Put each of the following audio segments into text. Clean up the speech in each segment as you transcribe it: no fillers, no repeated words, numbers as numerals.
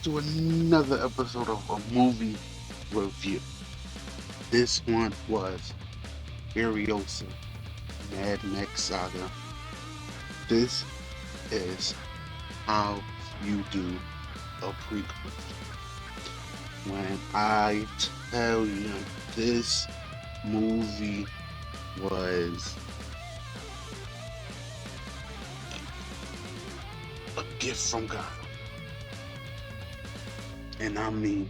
to another episode of a movie review. This one was Furiosa, Mad Max Saga. This is how you do a prequel. When I tell you this movie was a gift from God. And I mean,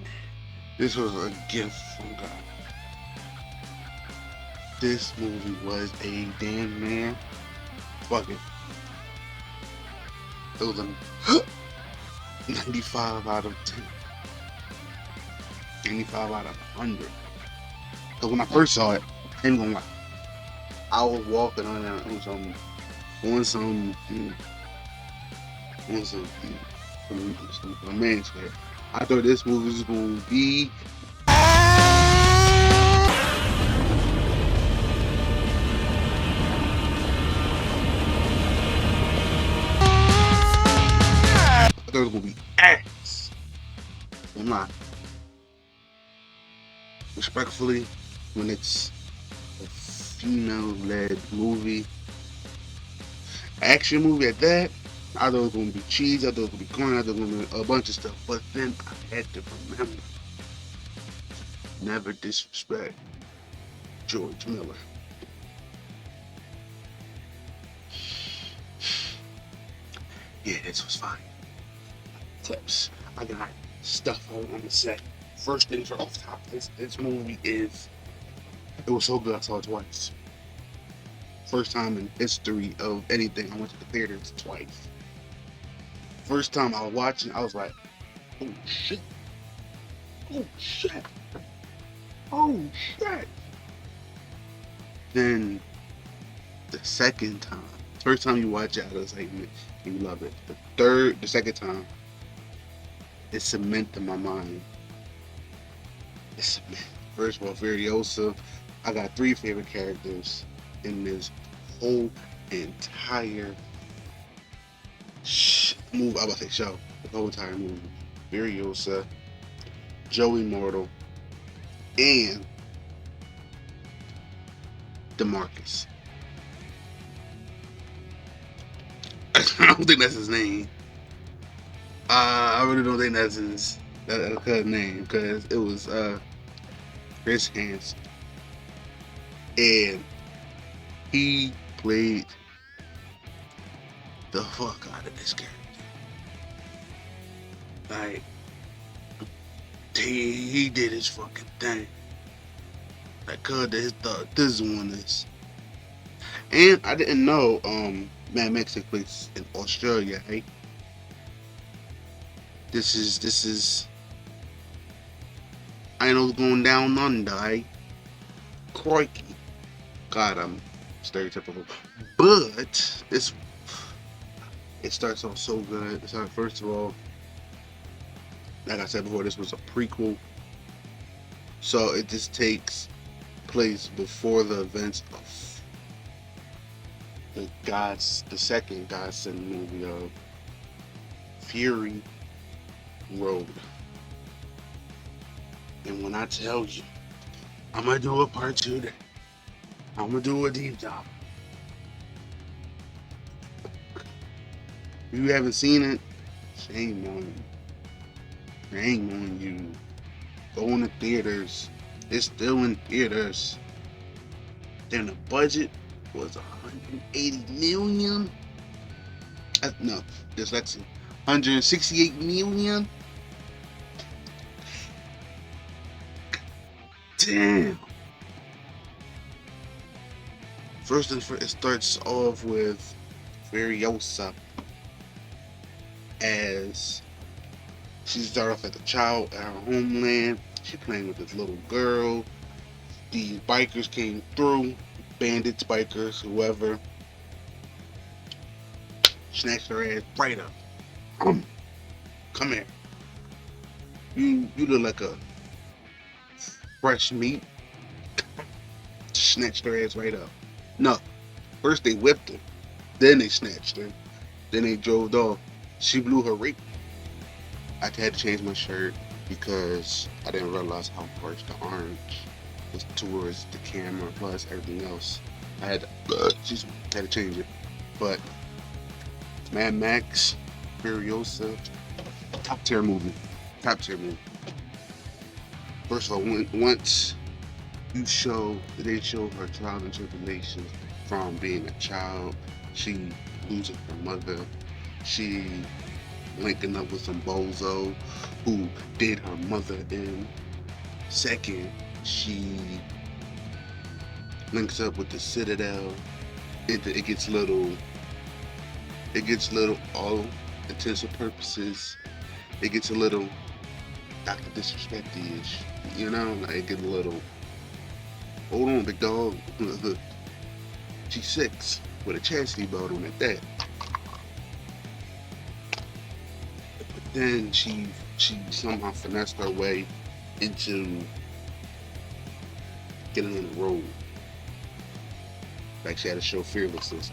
this was a gift from God. This movie was a damn man. Fuck it. It was a 95 out of 10. 95 out of 100. Because when I first saw it, I ain't gonna lie. I was walking on some man's square. I thought this movie was gonna be ass. I'm not. Respectfully, when it's a female-led movie, action movie at that, I thought it was gonna be cheesy, I thought it was gonna be corny, I thought it was gonna be a bunch of stuff. But then I had to remember, never disrespect George Miller. Yeah, this was fine. Tips. I got stuff I want to say. First things off top, this movie it was so good I saw it twice. First time in history of anything, I went to the theaters twice. First time I was watching, I was like, oh shit. Oh shit. Oh shit. Then the second time, first time you watch it, I was like, you love it. The second time, it cemented in my mind. It's cemented. First of all, Furiosa, I got 3 favorite characters in this whole entire movie. I was about to say show. The whole entire movie. Furiosa, Joey Mortal, and DeMarcus. I don't think that's his name. I really don't think that's his name, because it was Chris Hansen, and he played the fuck out of this character. Like, he did his fucking thing. Like, this is one is. And I didn't know Mad Max takes place in Australia, right? This is I know it's going down under, right? Crikey. God, I'm stereotypical. But it starts off so good. First of all, like I said before, this was a prequel. So it just takes place before the events of the second Godsend movie of Fury Road. And when I tell you, I'm gonna do a part 2 today. I'm gonna do a deep dive. If you haven't seen it, shame on you. Shame on you. Go in the theaters. It's still in theaters. Then the budget was 180 million. No, dyslexia. 168 million. Damn. First and first, it starts off with Furiosa as she started off as a child at her homeland. She playing with this little girl. These bikers came through, bandits, bikers, whoever, snatched her ass right up. Come here. You look like a fresh meat. Snatched her ass right up. No, first they whipped her, then they snatched her, then they drove off. She blew her rape. I had to change my shirt because I didn't realize how harsh the orange was towards the camera plus everything else. I had to change it. But Mad Max, Furiosa, top tier movie. Top tier movie. First of all, once they show her trial and tribulations from being a child, she losing her mother, she linking up with some bozo who did her mother in. Second, she links up with the Citadel. It gets little all intents and purposes. It gets a little Dr. Disrespect-ish, you know? Like, it gets a little, hold on, big dog. She's 6 with a chastity belt on at that. But then she somehow finessed her way into getting on the road. Like, she had to show fearlessness.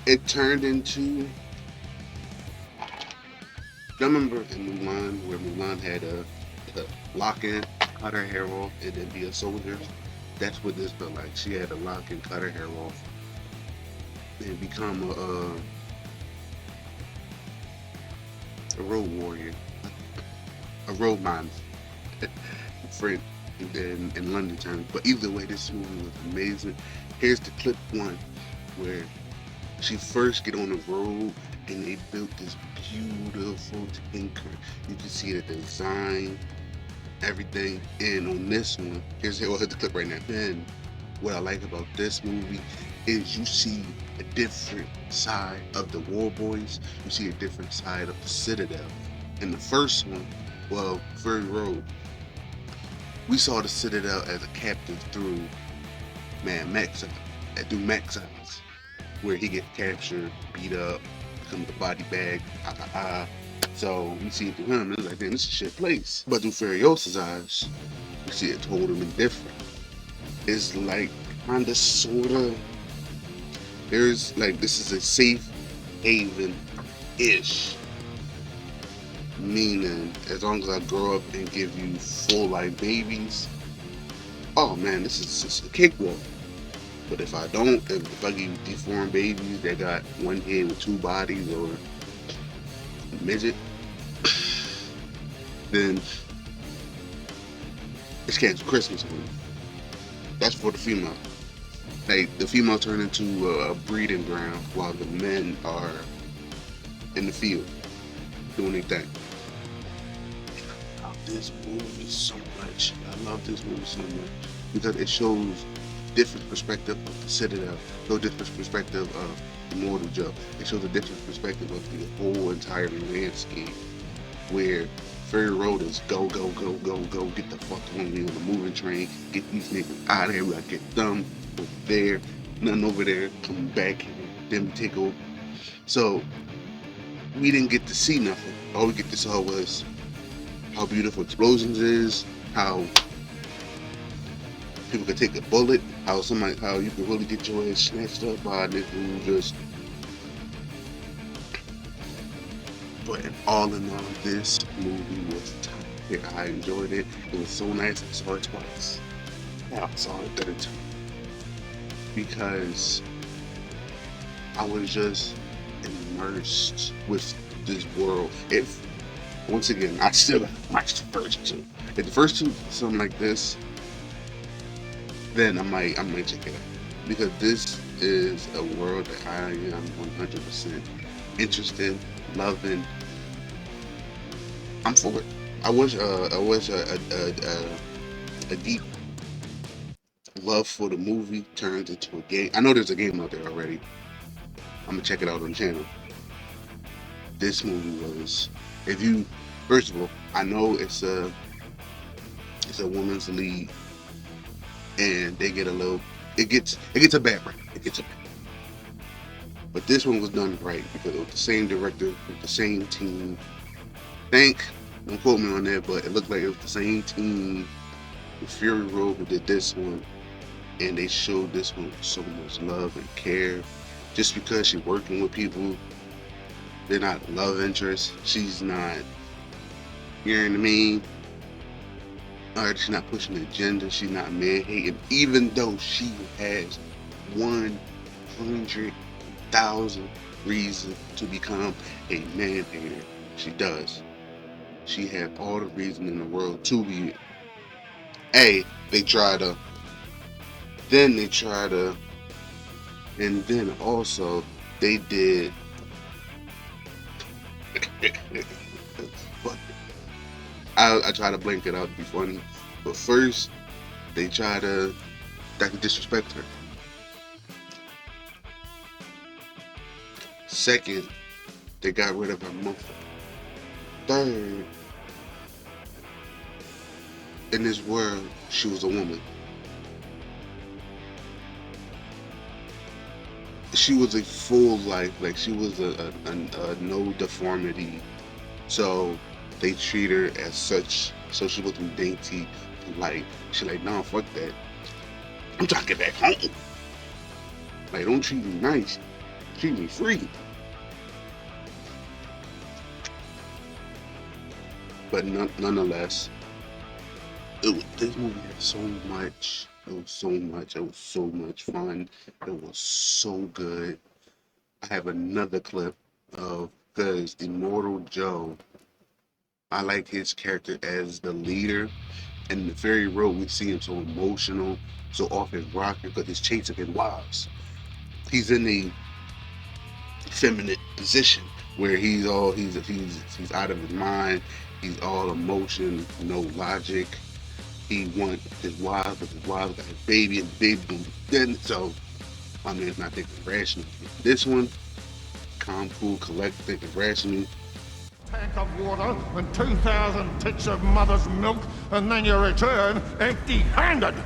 It turned into, I remember in Mulan where Mulan had a lock in, cut her hair off, and then be a soldier. That's what this felt like. She had to lock and cut her hair off and become a road warrior, a road man, friend in London terms. But either way, this movie was amazing. Here's the clip one where she first get on the road and they built this beautiful tanker. You can see the design, everything. And on this one, we'll hit the clip right now. Then what I like about this movie is you see a different side of the War Boys. You see a different side of the Citadel. In the first one, well, Fury Road, we saw the Citadel as a captive through Max Eyes, where he gets captured, beat up, becomes the body bag, So we see it through him, and it's like, damn, this is a shit place. But through Furiosa's eyes, we see it totally different. It's like kinda sorta, there's like, this is a safe haven-ish. Meaning, as long as I grow up and give you full life babies, oh man, this is just a cakewalk. But if I don't, if I give you deformed babies that got one head with 2 bodies or a midget, then it's canceled Christmas movie. That's for the female. Like, the female turn into a breeding ground while the men are in the field doing their thing. I love this movie so much. I love this movie so much because it shows different perspective of the Citadel, shows different perspective of Immortal Joe. It shows a different perspective of the whole entire landscape, where Fury Road is go, go, go, go, go, get the fuck on me on the moving train, get these niggas out of here, we gotta get them over there, nothing over there, come back here, then we take over. So we didn't get to see nothing. All we get to saw was how beautiful explosions is, how people could take a bullet, how you could really get your ass snatched up by a nigga who just. But all in all, this movie was top tier. I enjoyed it. It was so nice. I saw it twice. Now I saw it a third time because I was just immersed with this world. Once again, I still watched the first two. If the first two something like this, then I might check it out, because this is a world that I am 100% interested, loving. I'm for it. I wish a deep love for the movie turns into a game. I know there's a game out there already. I'm gonna check it out on the channel. This movie was, first of all, I know it's a woman's lead, and they get it gets a bad rap. But this one was done right because it was the same director with the same team. Don't quote me on that, but it looked like it was the same team with Fury Road who did this one, and they showed this one with so much love and care. Just because she's working with people, they're not love interests. She's not You know what I mean? Alright, she's not pushing the agenda. She's not man-hating. Even though she has 100,000 reasons to become a man-hater. She does. She had all the reason in the world to be it. They try to, and then also they did. I try to blink it out to be funny, but first they try to disrespect her. Second, they got rid of her mother. Third, in this world, she was a woman. She was a full life, like she was a no deformity. So they treat her as such. So she wasn't dainty, like she like, nah, fuck that. I'm trying to get back home. Like, don't treat me nice, treat me free. But nonetheless, this movie had so much. It was so much. It was so much fun. It was so good. I have another clip of, because Immortal Joe, I like his character as the leader. And the very road, we see him so emotional, so off his rocker, because he's chasing his wives. He's in a feminine position where he's out of his mind. He's all emotion, no logic. He wants his wife, but his wife got his baby, and the baby didn't. So, my man's not thinking rational. This one, calm, cool, collected, thinking rational. Tank of water and 2,000 ticks of mother's milk, and then you return empty-handed.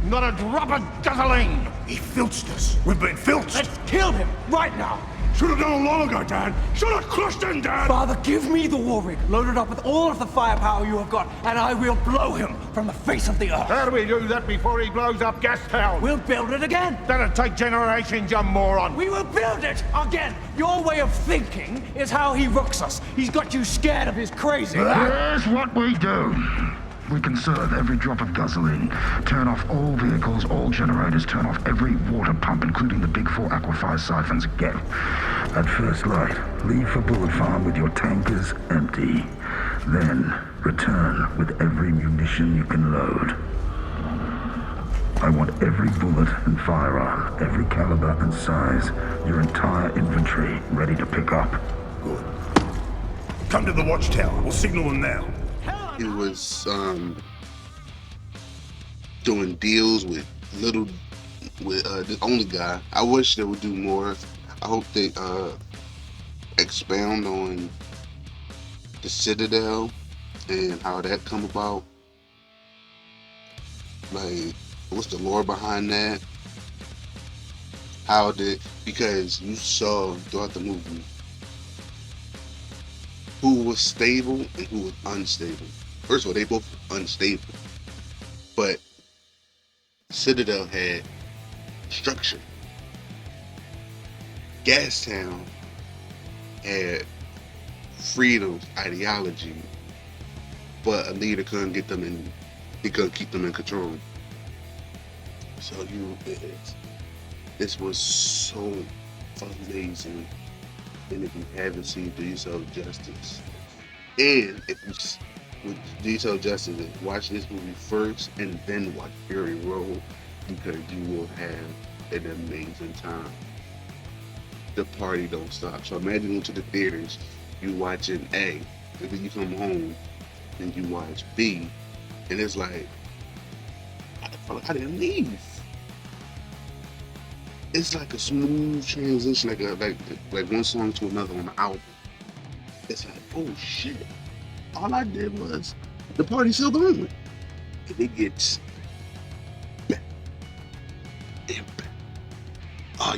Not a drop of gasoline. He filched us. We've been filched. Let's kill him right now. Should have done it long ago, Dad. Should have crushed him, Dad. Father, give me the war rig, loaded up with all of the firepower you have got, and I will blow him from the face of the earth. How do we do that before he blows up Gastown? We'll build it again. That'll take generations, you moron. We will build it again. Your way of thinking is how he rooks us. He's got you scared of his crazy. Here's what we do. We conserve every drop of gasoline, turn off all vehicles, all generators, turn off every water pump, including the big 4 aquifer siphons again. At first light, leave for Bullet Farm with your tankers empty. Then, return with every munition you can load. I want every bullet and firearm, every caliber and size, your entire inventory ready to pick up. Good. Come to the watchtower. We'll signal them now. He was doing deals with this only guy. I wish they would do more. I hope they expound on the Citadel and how that come about. Like, what's the lore behind that? Because you saw throughout the movie who was stable and who was unstable. First of all, they both were unstable. But Citadel had structure. Gastown had freedom, ideology, but a leader couldn't get them in. He couldn't keep them in control. So this was so amazing. And if you haven't seen Do Yourself Justice, and if you with Do Yourself Justice, watch this movie first and then watch Fury Road, because you will have an amazing time. The party don't stop. So imagine going to the theaters, you watching A, and then you come home and you watch B, and it's like, I felt like I didn't leave. It's like a smooth transition, like one song to another on the album. It's like, oh shit. All I did was, the party's still going. And it gets back and back. Oh,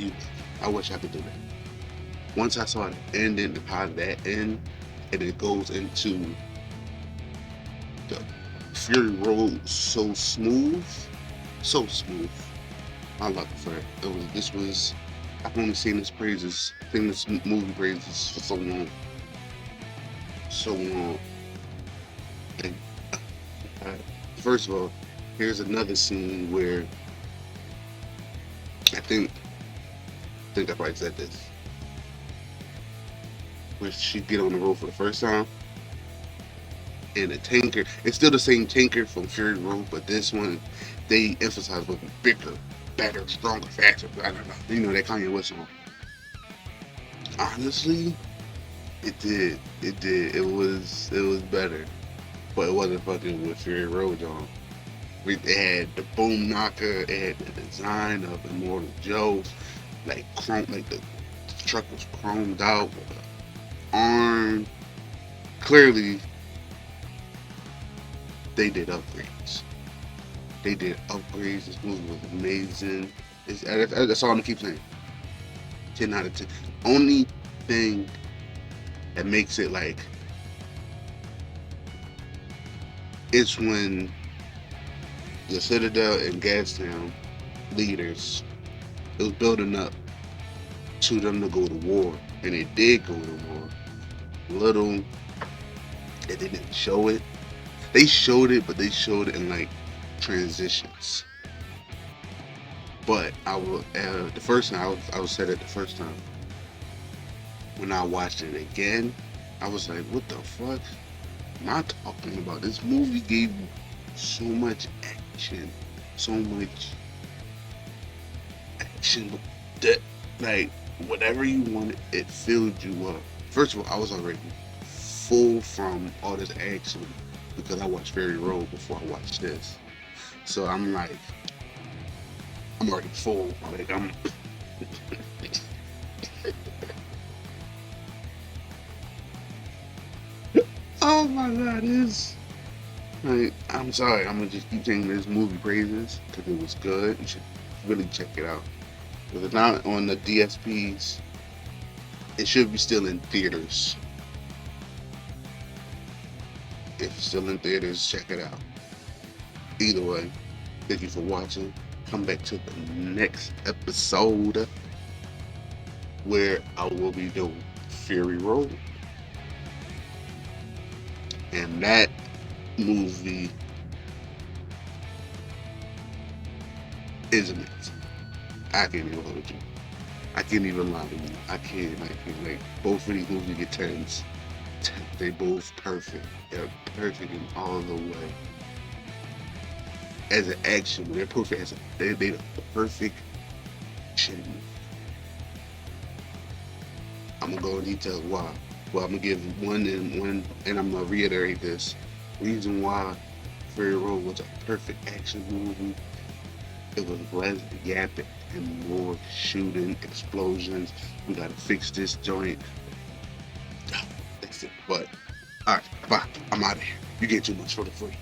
I wish I could do that. Once I saw it ending, how that end, and it goes into the Fury Road so smooth. I love it for it. I've only seen this movie praises for so long. First of all, here's another scene where I think I probably said this. Where she get on the road for the first time, and the tanker, it's still the same tanker from Fury Road, but this one, they emphasize with bigger, better, stronger, faster, blah, blah, blah. You know, that Kanye West song. Honestly, it did. It was better. But it wasn't fucking with Fury Road, y'all. It had the boom knocker, it had the design of Immortal Joe, like chrome, like the truck was chromed out with an arm. Clearly, they did upgrades. This movie was amazing. That's all I'm gonna keep saying. 10 out of 10. Only thing that makes it like it's when the Citadel and Gastown leaders, it was building up to them to go to war, and they did go to war. Little, they didn't show it. They showed it, but they showed it in like transitions. But I will. The first time I was said it the first time. When I watched it again, I was like, "What the fuck am I talking about?" This movie gave you so much action, that like whatever you wanted, it filled you up. First of all, I was already full from all this action because I watched Fury Road before I watched this. So I'm like, I'm already full. Like I'm. Oh my God, this. Like, I'm sorry, I'm gonna just keep saying this movie praises because it was good. You should really check it out. If it's not on the DSPs, it should be still in theaters. If it's still in theaters, check it out. Either way, thank you for watching. Come back to the next episode where I will be doing Fury Road. And that movie is amazing. I can't even hold you. I can't even lie to you. I can't. Like both of these movies get 10s. They both perfect. They're perfect in all the way. As an action, they're perfect. They're the perfect action movie. I'm gonna go in detail why. Well, I'm gonna give one, and I'm gonna reiterate this. Reason why Fury Road was a perfect action movie. It was less yapping and more shooting, explosions. We gotta fix this joint. That's it. But alright, bye. I'm out of here. You get too much for the free.